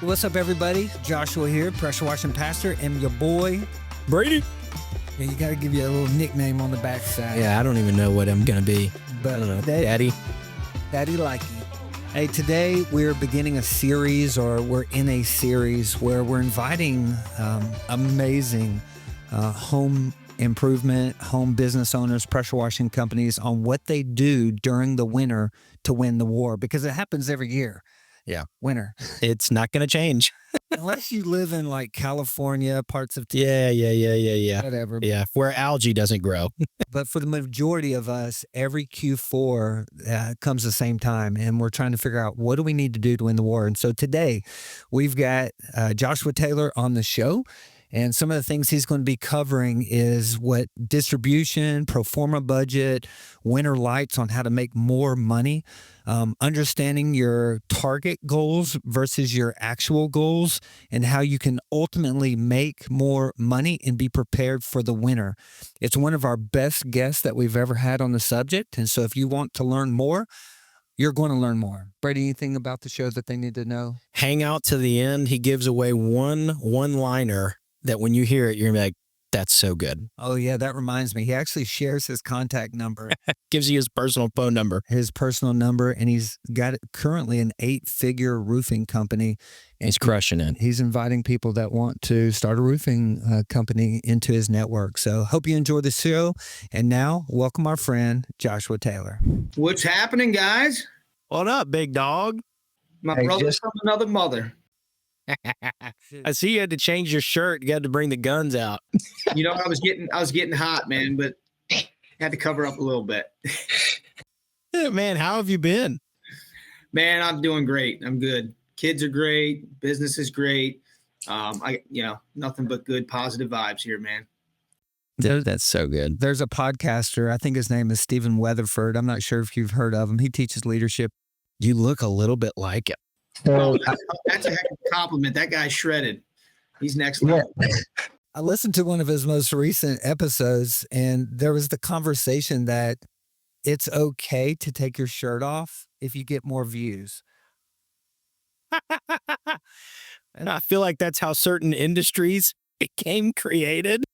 What's up, everybody? Joshua here, pressure washing pastor, and your boy Brady. Yeah, you got to give you a little nickname on the backside. Yeah, I don't even know what I'm going to be. But I don't know. Daddy likey. Hey, today we're beginning a series, or we're in a series where we're inviting amazing home improvement, home business owners, pressure washing companies on what they do during the winter to win the war, because it happens every year. Yeah. Winter. It's not going to change. Unless you live in like California, parts of Yeah. whatever. Yeah, where algae doesn't grow. But for the majority of us, every Q4 comes the same time, and we're trying to figure out what do we need to do to win the war. And so today we've got Joshua Taylor on the show. And some of the things he's going to be covering is what distribution, pro forma budget, winter lights on how to make more money, understanding your target goals versus your actual goals, and how you can ultimately make more money and be prepared for the winter. It's one of our best guests that we've ever had on the subject. And so if you want to learn more, you're going to learn more. Brady, anything about the show that they need to know? Hang out to the end. He gives away one-liner that when you hear it, you're going to be like, that's so good. Oh, yeah, that reminds me. He actually shares his contact number. Gives you his personal phone number. His personal number, and he's got currently an 8-figure roofing company. And he's crushing it. He's inviting people that want to start a roofing company into his network. So hope you enjoy the show. And now, welcome our friend, Joshua Taylor. What's happening, guys? What up, big dog? My brother's from another mother. I see you had to change your shirt. You had to bring the guns out. You know, I was getting hot, man, but had to cover up a little bit. Yeah, man, how have you been? Man, I'm doing great. I'm good. Kids are great. Business is great. Nothing but good, positive vibes here, man. Dude, that's so good. There's a podcaster. I think his name is Stephen Weatherford. I'm not sure if you've heard of him. He teaches leadership. You look a little bit like it. Oh, that's a heck of a compliment. That guy's shredded. He's next level. Yeah. I listened to one of his most recent episodes, and there was the conversation that it's okay to take your shirt off if you get more views. And I feel like that's how certain industries became created.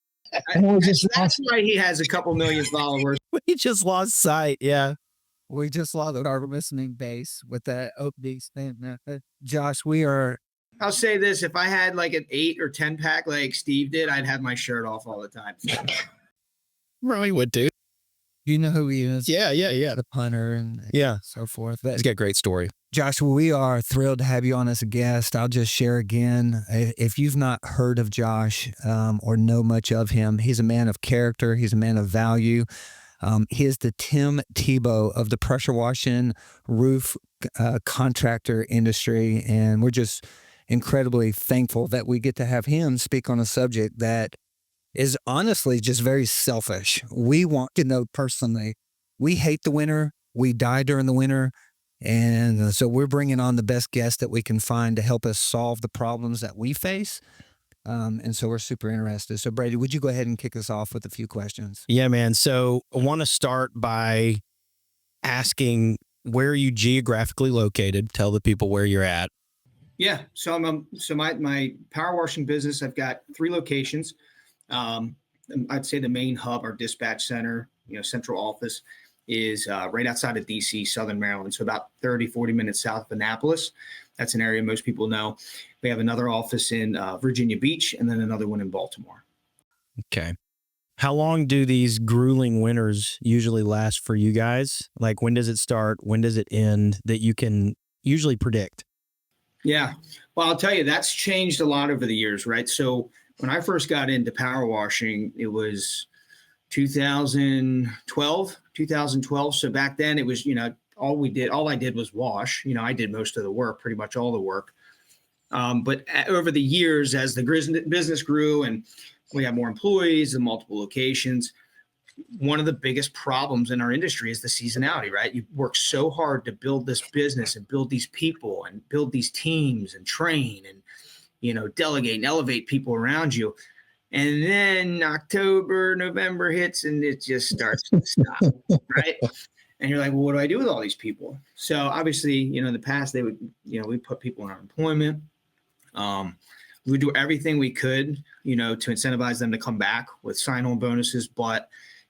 That's why he has a couple million followers. We just lost sight. Yeah. We just lost our listening base with that opening statement. Josh, we are. I'll say this. If I had like an 8 or 10 pack like Steve did, I'd have my shirt off all the time. Really would, dude. You know who he is. Yeah. The punter and so forth. He's got a great story. Joshua, we are thrilled to have you on as a guest. I'll just share again. If you've not heard of Josh or know much of him, he's a man of character. He's a man of value. He is the Tim Tebow of the pressure washing roof contractor industry. And we're just incredibly thankful that we get to have him speak on a subject that is honestly just very selfish. We want to know personally, we hate the winter. We die during the winter. And so we're bringing on the best guests that we can find to help us solve the problems that we face. And so we're super interested. So Brady, would you go ahead and kick us off with a few questions? Yeah, man. So I want to start by asking, where are you geographically located? Tell the people where you're at. Yeah. So my power washing business, I've got 3 locations. I'd say the main hub, our dispatch center, central office is right outside of DC, Southern Maryland. So about 30, 40 minutes south of Annapolis. That's an area most people know. We have another office in Virginia Beach and then another one in Baltimore. Okay. How long do these grueling winters usually last for you guys? Like, when does it start? When does it end that you can usually predict? Yeah. Well, I'll tell you, that's changed a lot over the years, right? So when I first got into power washing, it was 2012. So back then it was, all I did was wash. I did most of the work, pretty much all the work. But over the years, as the business grew and we have more employees and multiple locations, one of the biggest problems in our industry is the seasonality, right? You work so hard to build this business and build these people and build these teams and train and, delegate and elevate people around you. And then October, November hits and it just starts to stop, right? And you're like, well, what do I do with all these people? So obviously, in the past, they would, we put people in unemployment. Um, we do everything we could, to incentivize them to come back with sign-on bonuses, but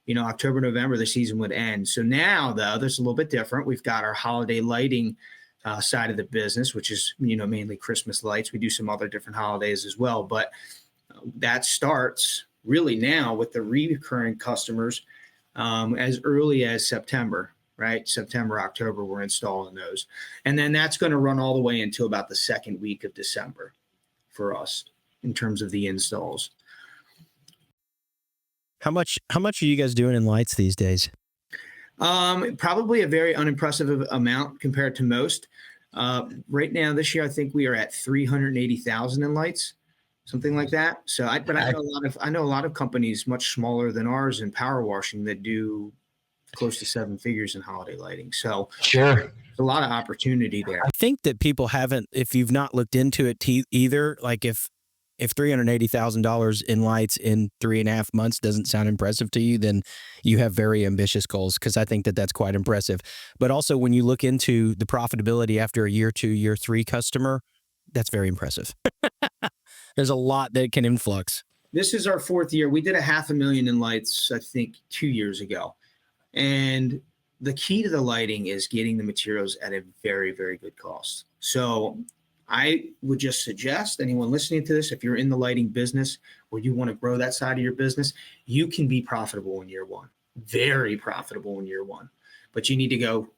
October, November, the season would end. So now, though, there's a little bit different. We've got our holiday lighting side of the business, which is, mainly Christmas lights. We do some other different holidays as well, but that starts really now with the recurring customers as early as September, right? September, October, we're installing those. And then that's going to run all the way until about the second week of December for us in terms of the installs. How much are you guys doing in lights these days? Probably a very unimpressive amount compared to most. Right now, this year, I think we are at 380,000 in lights, something like that. So, I know a lot of companies much smaller than ours in power washing that do close to seven figures in holiday lighting. So, Sure. there's a lot of opportunity there. I think that people haven't, if you've not looked into it either, like if $380,000 in lights in 3.5 months doesn't sound impressive to you, then you have very ambitious goals, because I think that that's quite impressive. But also when you look into the profitability after a year 2, year 3 customer, that's very impressive. There's a lot that can influx. This is our 4th year. We did $500,000 in lights, I think, 2 years ago. And the key to the lighting is getting the materials at a very, very good cost. So I would just suggest anyone listening to this, if you're in the lighting business or you want to grow that side of your business, you can be profitable in year 1, very profitable in year 1. But you need to go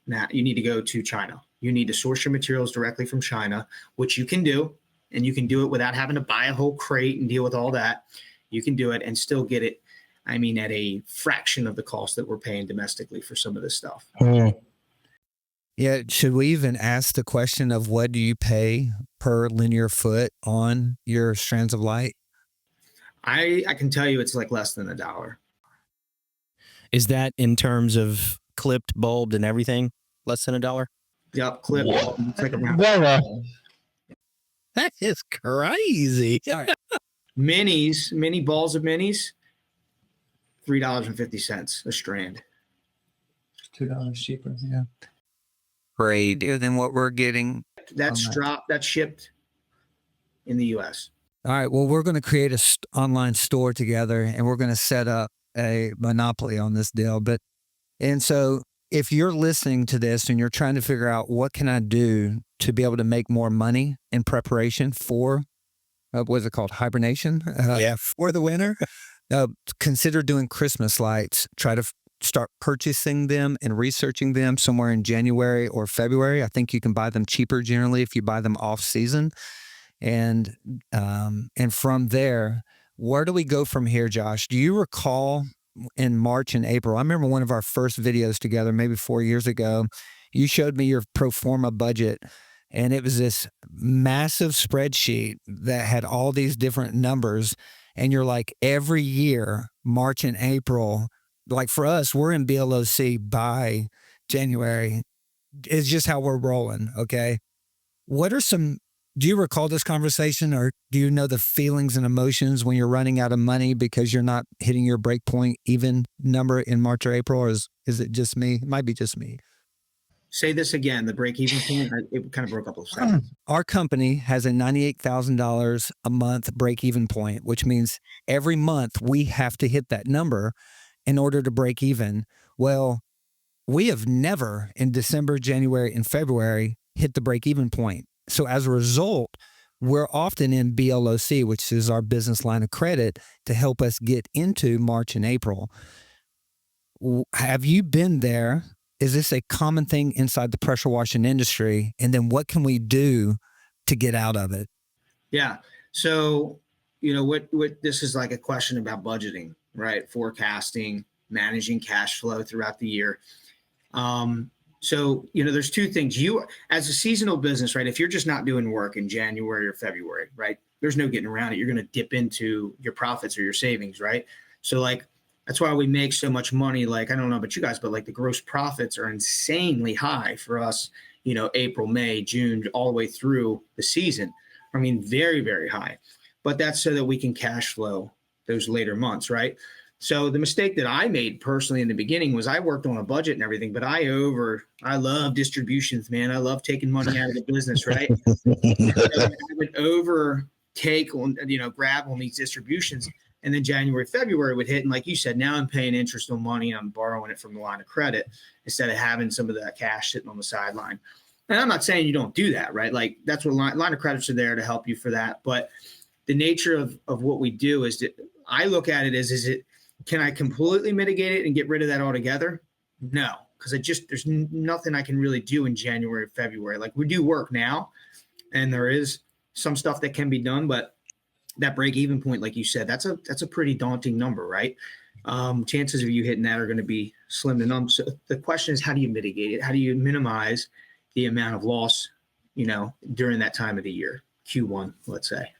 to China. You need to source your materials directly from China, which you can do, and you can do it without having to buy a whole crate and deal with all that. You can do it and still get it, at a fraction of the cost that we're paying domestically for some of this stuff. Yeah. Should we even ask the question of what do you pay per linear foot on your strands of light? I can tell you it's like less than $1. Is that in terms of clipped, bulbed, and everything? Less than $1? Yep, clipped. It's like around That is crazy. mini balls of minis, $3.50 a strand. $2 cheaper. Yeah. Great. Than what we're getting. That's shipped in the U.S. All right. Well, we're going to create a online store together, and we're going to set up a monopoly on this deal. And so if you're listening to this and you're trying to figure out what can I do to be able to make more money in preparation for, what's it called? Hibernation? For the winter. Consider doing Christmas lights. Try to start purchasing them and researching them somewhere in January or February. I think you can buy them cheaper generally if you buy them off season. And from there, where do we go from here, Josh? Do you recall in March and April? I remember one of our first videos together, maybe 4 years ago, you showed me your pro forma budget, and it was this massive spreadsheet that had all these different numbers. And you're like, every year, March and April, like for us, we're in BLOC by January. It's just how we're rolling. Okay. Do you recall this conversation, or do you know the feelings and emotions when you're running out of money because you're not hitting your break point even number in March or April? Or is it just me? It might be just me. Say this again, the break-even point. It kind of broke up a second. Our company has a $98,000 a month break-even point, which means every month we have to hit that number in order to break even. Well, we have never in December, January, and February hit the break-even point. So as a result, we're often in BLOC, which is our business line of credit, to help us get into March and April. Have you been there? Is this a common thing inside the pressure washing industry? And then what can we do to get out of it? Yeah. So, what this is like a question about budgeting, right? Forecasting, managing cash flow throughout the year. So, there's two things. You, as a seasonal business, right? If you're just not doing work in January or February, right? There's no getting around it. You're going to dip into your profits or your savings, right? So that's why we make so much money. Like, I don't know about you guys, but the gross profits are insanely high for us, April, May, June, all the way through the season. Very, very high. But that's so that we can cash flow those later months, right? So the mistake that I made personally in the beginning was I worked on a budget and everything, but I love distributions, man. I love taking money out of the business, right? So I would overtake on, grab on these distributions. And then January, February would hit. And like you said, now I'm paying interest on money. I'm borrowing it from the line of credit instead of having some of that cash sitting on the sideline. And I'm not saying you don't do that, right? Like that's what line of credits are there to help you for that. But the nature of what we do is that I look at it as, can I completely mitigate it and get rid of that altogether? No, because there's nothing I can really do in January, February. Like we do work now and there is some stuff that can be done, but that break even point, like you said, that's a pretty daunting number, right? Chances of you hitting that are going to be slim to none. So the question is, how do you mitigate it? How do you minimize the amount of loss, during that time of the year, Q1, let's say?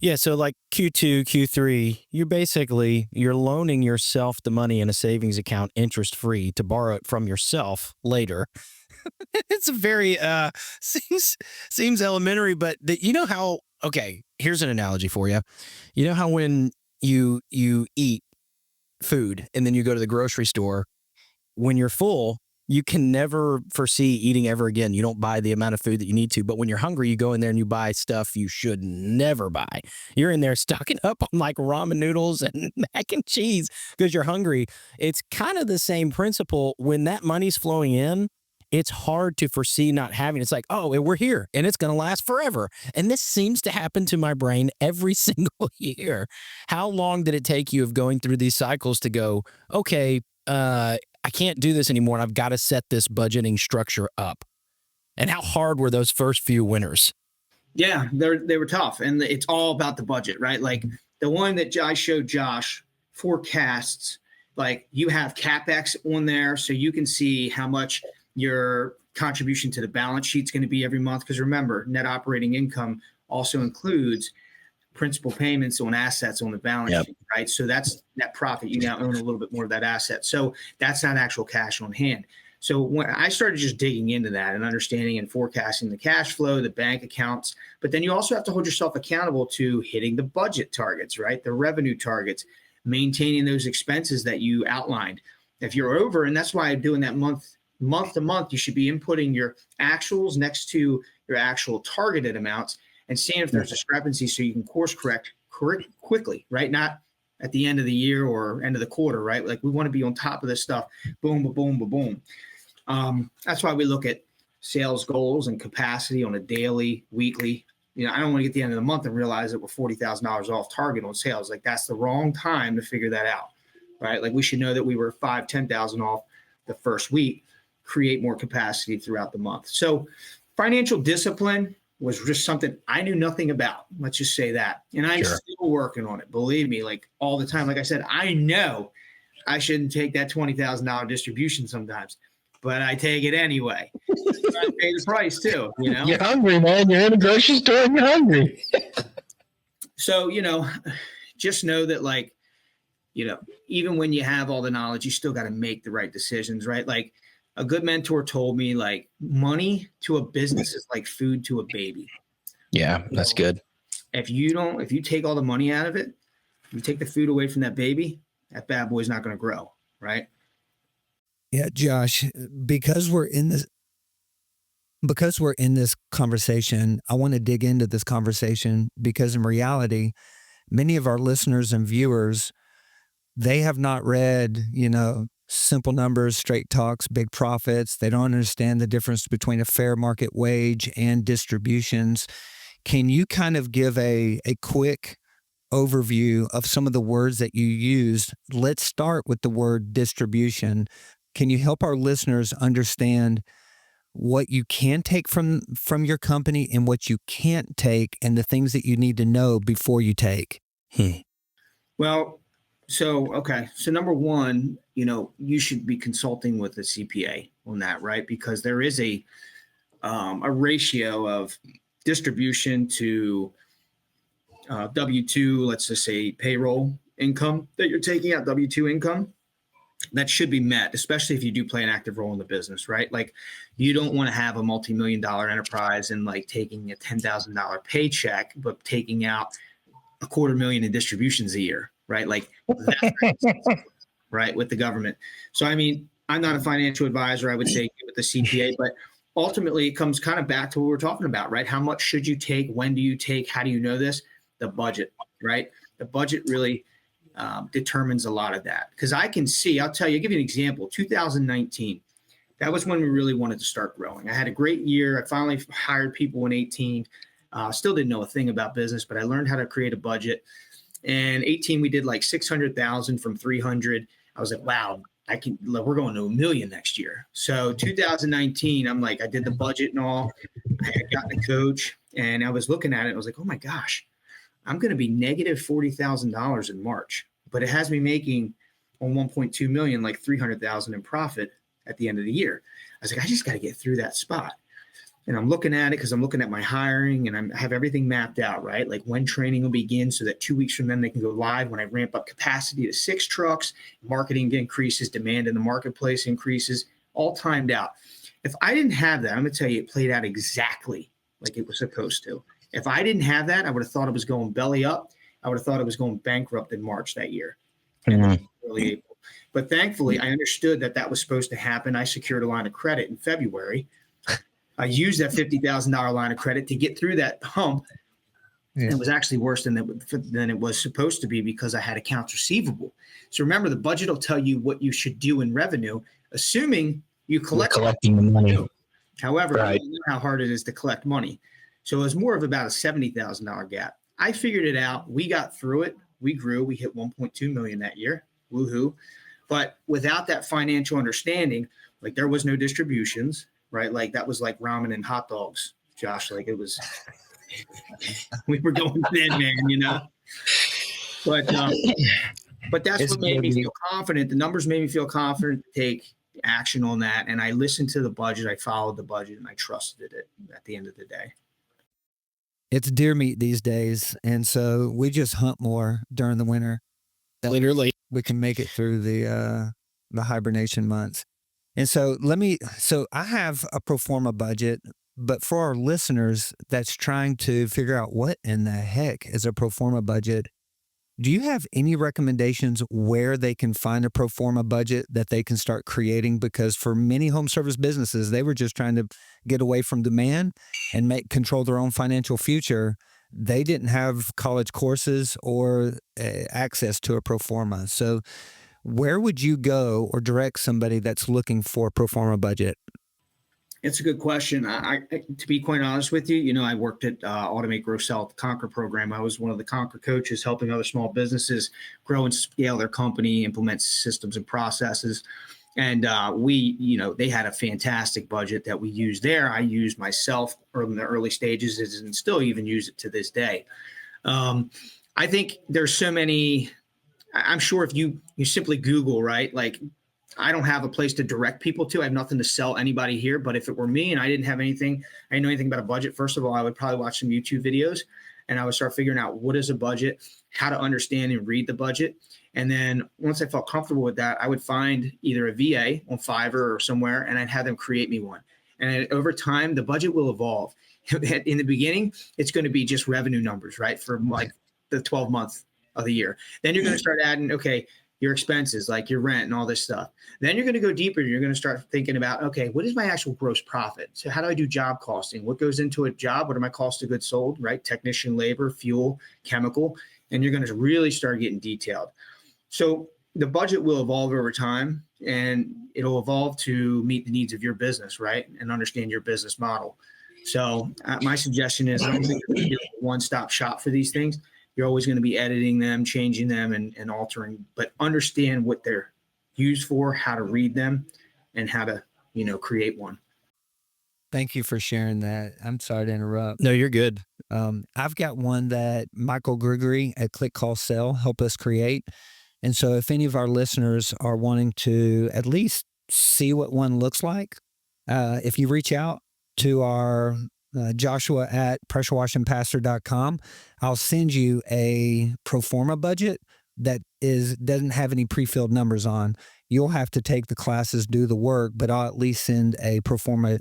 Yeah, so like Q2, Q3, you're loaning yourself the money in a savings account interest free to borrow it from yourself later. It's a very seems elementary, but how, okay, here's an analogy for you. You know how when you eat food and then you go to the grocery store, when you're full, you can never foresee eating ever again. You don't buy the amount of food that you need to. But when you're hungry, you go in there and you buy stuff you should never buy. You're in there stocking up on like ramen noodles and mac and cheese because you're hungry. It's kind of the same principle. When that money's flowing in, it's hard to foresee not having. It's like, oh, we're here and it's going to last forever. And this seems to happen to my brain every single year. How long did it take you of going through these cycles to go, okay, I can't do this anymore, and I've got to set this budgeting structure up? And how hard were those first few winters? Yeah, they were tough, and it's all about the budget, right? Like the one that I showed Josh forecasts, like you have CapEx on there, so you can see how much your contribution to the balance sheet is going to be every month. Because remember, net operating income also includes principal payments on assets on the balance sheet, right? So that's net profit. You now own a little bit more of that asset. So that's not actual cash on hand. So when I started just digging into that and understanding and forecasting the cash flow, the bank accounts, but then you also have to hold yourself accountable to hitting the budget targets, right? The revenue targets, maintaining those expenses that you outlined. If you're over, and that's why I'm doing that month to month, you should be inputting your actuals next to your actual targeted amounts and seeing if there's discrepancy so you can course correct quickly, right? Not at the end of the year or end of the quarter, right? Like we want to be on top of this stuff. Boom, boom, boom, boom. That's why we look at sales goals and capacity on a daily, weekly. I don't want to get to the end of the month and realize that we're $40,000 off target on sales. Like that's the wrong time to figure that out, right? Like we should know that we were $10,000 off the first week, create more capacity throughout the month. So financial discipline was just something I knew nothing about. Let's just say that. And I'm still working on it. Believe me, like all the time. Like I said, I know I shouldn't take that $20,000 distribution sometimes, but I take it anyway. I pay the price too, You're hungry, man. You're in a grocery store and you're hungry. So, just know that like, even when you have all the knowledge, you still got to make the right decisions, right? Like, a good mentor told me, like, money to a business is like food to a baby. Yeah, that's good. If you take all the money out of it, you take the food away from that baby, that bad boy's not going to grow, right? Yeah, Josh, because we're in this conversation, I want to dig into this conversation because in reality, many of our listeners and viewers, they have not read, simple numbers, straight talks, big profits. They don't understand the difference between a fair market wage and distributions. Can you kind of give a quick overview of some of the words that you used? Let's start with the word distribution. Can you help our listeners understand what you can take from your company and what you can't take and the things that you need to know before you take? Well, so number one, you should be consulting with a CPA on that, right? Because there is a ratio of distribution to W-2, let's just say payroll income that you're taking out, W-2 income, that should be met, especially if you do play an active role in the business, right? Like you don't want to have a multi-million-dollar enterprise and like taking a $10,000 paycheck, but taking out $250,000 in distributions a year. right? Like that, right, with the government. So, I mean, I'm not a financial advisor. I would say with the CPA, but ultimately it comes kind of back to what we're talking about, right? How much should you take? When do you take? How do you know this? The budget, right? The budget really determines a lot of that. Because I can see, I'll tell you, I'll give you an example. 2019, that was when we really wanted to start growing. I had a great year. I finally hired people in 18. Still didn't know a thing about business, but I learned how to create a budget. And 18, we did like 600,000 from 300. I was like, wow, we're going to 1 million next year. So 2019, I'm like, I did the budget and all. I had gotten a coach and I was looking at it. I was like, oh my gosh, I'm going to be negative $40,000 in March, but it has me making on 1.2 million, like 300,000 in profit at the end of the year. I was like, I just got to get through that spot. And I'm looking at it because I'm looking at my hiring and I have everything mapped out, right? Like when training will begin so that 2 weeks from then they can go live. When I ramp up capacity to 6 trucks, marketing increases, demand in the marketplace increases, all timed out. If I didn't have that, I'm going to tell you, it played out exactly like it was supposed to. If I didn't have that, I would have thought it was going belly up. I would have thought it was going bankrupt in March that year. And early April. But thankfully, I understood that that was supposed to happen. I secured a line of credit in February. I used that $50,000 line of credit to get through that hump. Yeah. And it was actually worse than it was supposed to be because I had accounts receivable. So remember, the budget will tell you what you should do in revenue, assuming you collecting the money. However, right. You know how hard it is to collect money. So it was more of about a $70,000 gap. I figured it out. We got through it. We grew. We hit 1.2 million that year. Woohoo. But without that financial understanding, like there was no distributions, right? Like that was like ramen and hot dogs, Josh. Like it was, we were going thin, man, you know? But that's what made me feel confident. The numbers made me feel confident to take action on that. And I listened to the budget. I followed the budget and I trusted it at the end of the day. It's deer meat these days. And so we just hunt more during the winter. Literally. We can make it through the hibernation months. And so I have a pro forma budget, but for our listeners that's trying to figure out what in the heck is a pro forma budget, do you have any recommendations where they can find a pro forma budget that they can start creating? Because for many home service businesses, they were just trying to get away from demand and control their own financial future. They didn't have college courses or access to a pro forma. So where would you go or direct somebody that's looking for a pro forma budget? It's a good question. I to be quite honest with you, you know, I worked at Automate, Grow, Sell, the Conquer program. I was one of the Conquer coaches helping other small businesses grow and scale their company, implement systems and processes. And they had a fantastic budget that we used there. I used myself in the early stages and still even use it to this day. I think there's so many. I'm sure if you simply Google, right, like I don't have a place to direct people to. I have nothing to sell anybody here. But if it were me and I didn't have anything, I didn't know anything about a budget, first of all, I would probably watch some YouTube videos and I would start figuring out what is a budget, how to understand and read the budget. And then once I felt comfortable with that, I would find either a VA on Fiverr or somewhere, and I'd have them create me one. And over time, the budget will evolve. In the beginning, it's going to be just revenue numbers, right, for like the 12 months of the year. Then you're going to start adding, okay, your expenses, like your rent and all this stuff. Then you're going to go deeper. You're going to start thinking about, okay, what is my actual gross profit? So how do I do job costing? What goes into a job? What are my costs of goods sold, right? Technician, labor, fuel, chemical. And you're going to really start getting detailed. So the budget will evolve over time and it'll evolve to meet the needs of your business, right? And understand your business model. So my suggestion is I don't think you're a one-stop shop for these things. You're always going to be editing them, changing them, and altering, but understand what they're used for, how to read them, and how to, create one. Thank you for sharing that. I'm sorry to interrupt. No, you're good. I've got one that Michael Gregory at Click Call Sell helped us create. And so if any of our listeners are wanting to at least see what one looks like, if you reach out to our Joshua at pressurewashingpastor.com, I'll send you a pro forma budget that doesn't have any pre-filled numbers on. You'll have to take the classes, do the work, but I'll at least send a pro forma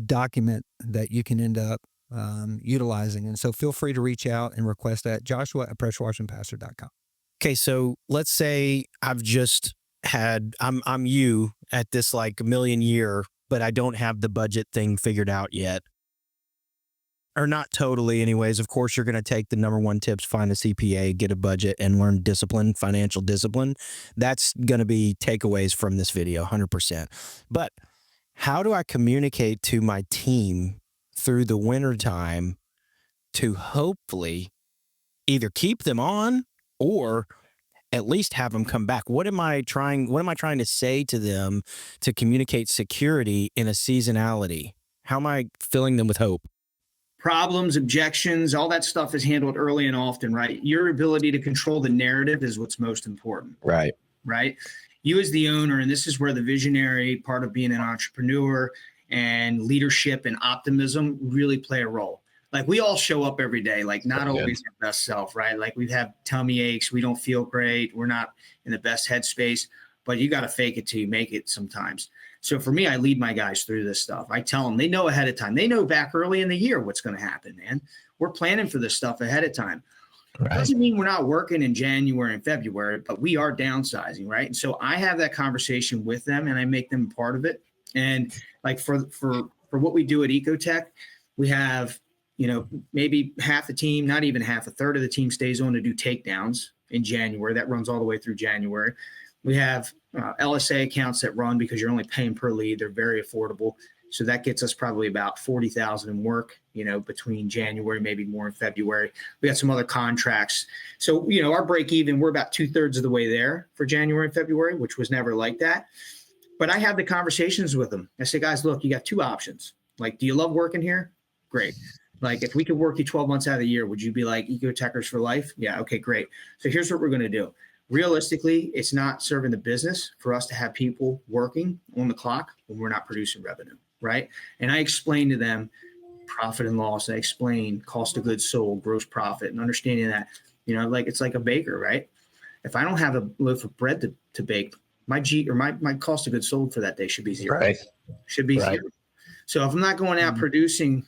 document that you can end up utilizing. And so feel free to reach out and request that. Joshua at pressurewashingpastor.com. Okay, so let's say I've just had I'm you at this like a million year, but I don't have the budget thing figured out yet. Or not totally anyways. Of course, you're going to take the number one tips, find a CPA, get a budget, and learn discipline, financial discipline. That's going to be takeaways from this video, 100%. But how do I communicate to my team through the wintertime to hopefully either keep them on or at least have them come back? What am I trying to say to them to communicate security in a seasonality? How am I filling them with hope? Problems, objections, all that stuff is handled early and often, right? Your ability to control the narrative is what's most important. Right. Right. You as the owner, and this is where the visionary part of being an entrepreneur and leadership and optimism really play a role. Like we all show up every day, like not always our best self, right? Like we have tummy aches. We don't feel great. We're not in the best headspace, but you got to fake it till you make it sometimes. So for me, I lead my guys through this stuff. I tell them, they know ahead of time. They know back early in the year what's going to happen, man. We're planning for this stuff ahead of time. Right. Doesn't mean we're not working in January and February, but we are downsizing, right? And so I have that conversation with them and I make them a part of it. And like for what we do at Ecotech, we have, maybe half the team, not even half, a third of the team stays on to do takedowns in January. That runs all the way through January. We have LSA accounts that run because you're only paying per lead. They're very affordable. So that gets us probably about 40,000 in work, between January, maybe more in February. We got some other contracts. So, our break even, we're about 2/3 of the way there for January and February, which was never like that. But I have the conversations with them. I say, guys, look, you got two options. Like, do you love working here? Great. Like, if we could work you 12 months out of the year, would you be like Ecotechers for life? Yeah. Okay, great. So here's what we're going to do. Realistically, it's not serving the business for us to have people working on the clock when we're not producing revenue, right? And I explain to them profit and loss. I explain cost of goods sold, gross profit, and understanding that, like it's like a baker, right? If I don't have a loaf of bread to bake, my cost of goods sold for that day should be zero. Right. Should be zero. So if I'm not going out producing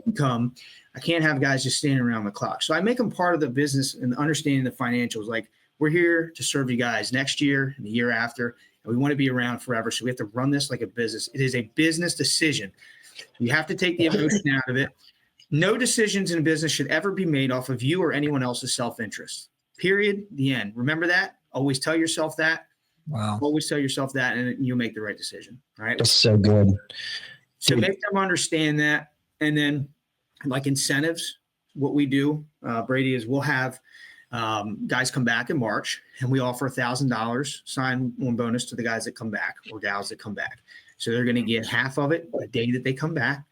income, I can't have guys just standing around the clock. So I make them part of the business and understanding the financials. Like, we're here to serve you guys next year and the year after, and we want to be around forever. So we have to run this like a business. It is a business decision. You have to take the emotion out of it. No decisions in business should ever be made off of you or anyone else's self-interest. Period. The end. Remember that. Always tell yourself that. Wow. Always tell yourself that, and you'll make the right decision. All right. That's so good. So make them understand that. And then like incentives, what we do, Brady, is we'll have guys come back in March and we offer $1,000 sign-on bonus to the guys that come back or gals that come back. So they're going to get half of it the day that they come back.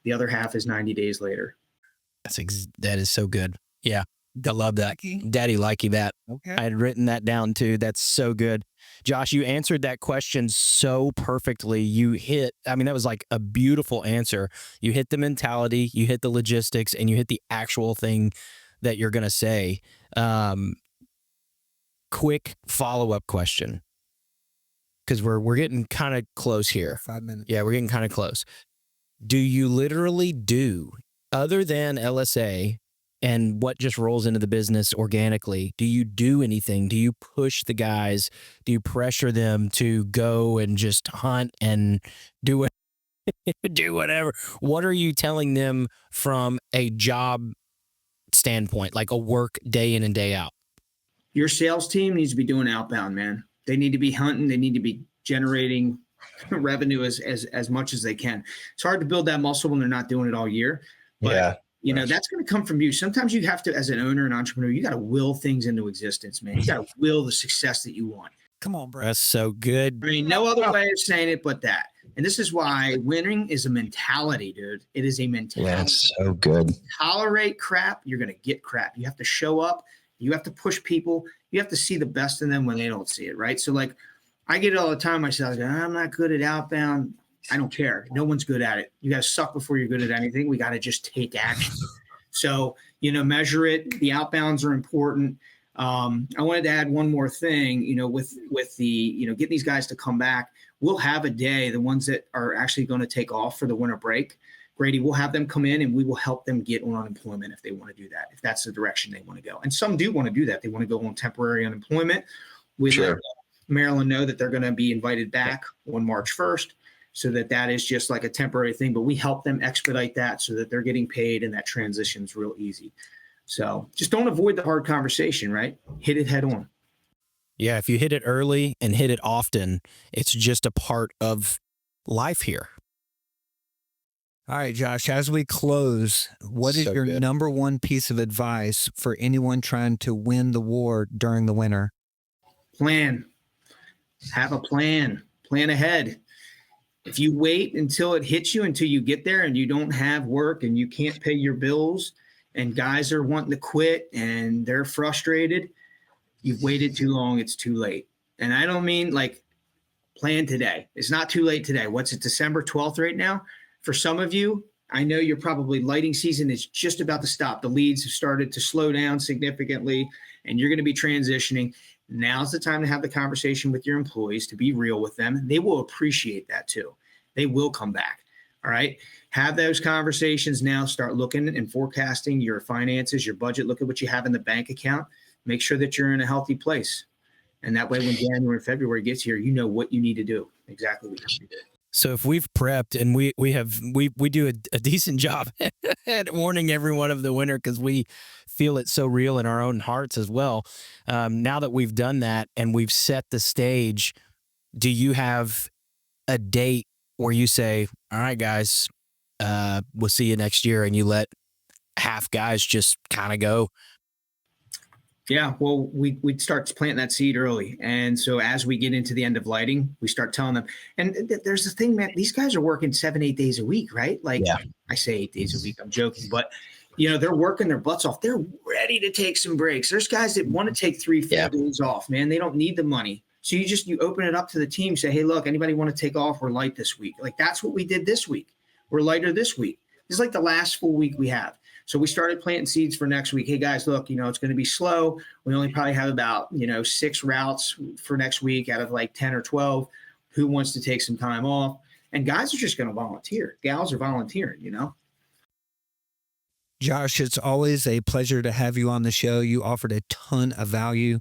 The other half is 90 days later. That is so good. Yeah. I love that. Daddy likey that. Okay. I had written that down too. That's so good. Josh, you answered that question so perfectly. That was like a beautiful answer. You hit the mentality, you hit the logistics, and you hit the actual thing that you're going to say. Quick follow-up question, because we're getting kind of close here. 5 minutes. Yeah, we're getting kind of close. Do you literally do, other than LSA and what just rolls into the business organically, do you do anything? Do you push the guys? Do you pressure them to go and just hunt and do it? Do whatever? What are you telling them from a job standpoint, like a work day in and day out? Your sales team needs to be doing outbound, man. They need to be hunting. They need to be generating revenue as much as they can. It's hard to build that muscle when they're not doing it all year. But that's going to come from you. Sometimes you have to, as an owner and entrepreneur, you got to will things into existence, man. You got to will the success that you want. Come on, bro. That's so good. I mean, no other way of saying it but that. And this is why winning is a mentality, dude. It is a mentality. Yeah, that's so good. Tolerate crap, you're going to get crap. You have to show up. You have to push people. You have to see the best in them when they don't see it, right? So, like, I get it all the time myself. I'm not good at outbound. I don't care. No one's good at it. You got to suck before you're good at anything. We got to just take action. So, measure it. The outbounds are important. I wanted to add one more thing, with the, getting these guys to come back. We'll have a day, the ones that are actually going to take off for the winter break. Grady, we'll have them come in and we will help them get on unemployment if they want to do that, if that's the direction they want to go. And some do want to do that. They want to go on temporary unemployment. We let Maryland know that they're going to be invited back on March 1st, so that is just like a temporary thing. But we help them expedite that so that they're getting paid and that transition's real easy. So just don't avoid the hard conversation, right? Hit it head on. Yeah, if you hit it early and hit it often, it's just a part of life here. All right, Josh, as we close, what is your number one piece of advice for anyone trying to win the war during the winter? Plan. Have a plan. Plan ahead. If you wait until it hits you, until you get there and you don't have work and you can't pay your bills and guys are wanting to quit and they're frustrated, you've waited too long. It's too late. And I don't mean like plan today. It's not too late today. What's it, December 12th right now? For some of you, I know you're probably lighting season is just about to stop. The leads have started to slow down significantly and you're going to be transitioning. Now's the time to have the conversation with your employees, to be real with them. They will appreciate that too. They will come back. All right. Have those conversations now. Start looking and forecasting your finances, your budget. Look at what you have in the bank account. Make sure that you're in a healthy place. And that way, when January and February gets here, you know what you need to do. Exactly what you need to do. So if we've prepped and we do a decent job at warning everyone of the winter because we feel it so real in our own hearts as well. Now that we've done that and we've set the stage, do you have a date where you say, all right, guys, we'll see you next year, and you let half guys just kind of go? Yeah, well, we'd start planting that seed early. And so as we get into the end of lighting, we start telling them. And there's the thing, man, these guys are working 7-8 days a week, right? Like, yeah. I say 8 days a week, I'm joking. But, you know, they're working their butts off. They're ready to take some breaks. There's guys that want to take 3-4 days off, man. They don't need the money. So you open it up to the team, say, hey, look, anybody want to take off? We're light this week. Like, that's what we did this week. We're lighter this week. This is like the last full week we have. So we started planting seeds for next week. Hey, guys, look, you know, it's going to be slow. We only probably have about, 6 routes for next week out of like 10 or 12. Who wants to take some time off? And guys are just going to volunteer. Gals are volunteering, you know. Josh, it's always a pleasure to have you on the show. You offered a ton of value.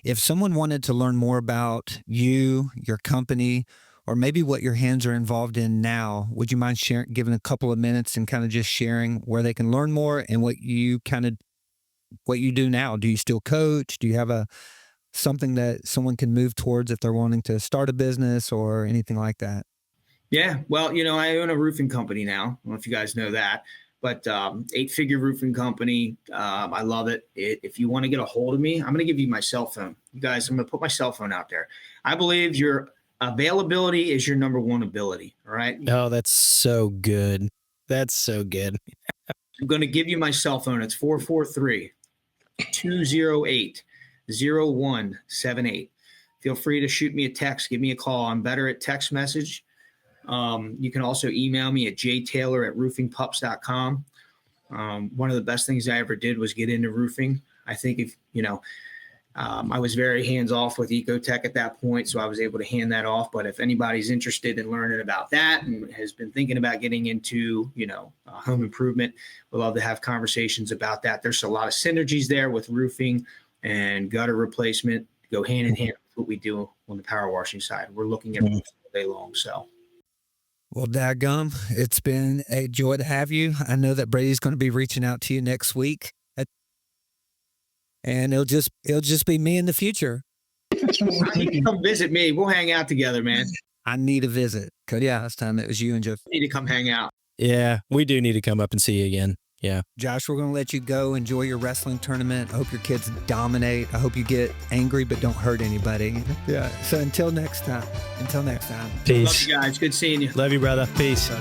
If someone wanted to learn more about you, your company, or maybe what your hands are involved in now, would you mind giving a couple of minutes and kind of just sharing where they can learn more and what you do now? Do you still coach? Do you have something that someone can move towards if they're wanting to start a business or anything like that? Yeah, well, I own a roofing company now. I don't know if you guys know that, but 8-figure roofing company. I love it. If you want to get a hold of me, I'm going to give you my cell phone. You guys, I'm going to put my cell phone out there. I believe your availability is your number one ability. All right. Oh, that's so good. That's so good. I'm going to give you my cell phone. It's 443-208-0178. Feel free to shoot me a text. Give me a call. I'm better at text message. You can also email me at jtaylor@roofingpups.com. One of the best things I ever did was get into roofing. I think I was very hands-off with Ecotech at that point, so I was able to hand that off. But if anybody's interested in learning about that and has been thinking about getting into, home improvement, we'd love to have conversations about that. There's a lot of synergies there with roofing and gutter replacement. Go hand in hand with what we do on the power washing side. We're looking at roofs all day long. So. Well, dadgum, it's been a joy to have you. I know that Brady's going to be reaching out to you next week. And it'll just be me in the future. Come visit me. We'll hang out together, man. I need a visit. Cause last time it was you and Jeff. You need to come hang out. Yeah, we do need to come up and see you again. Yeah. Josh, we're going to let you go. Enjoy your wrestling tournament. I hope your kids dominate. I hope you get angry, but don't hurt anybody. Yeah. So until next time. Peace. Love you guys. Good seeing you. Love you, brother. Peace.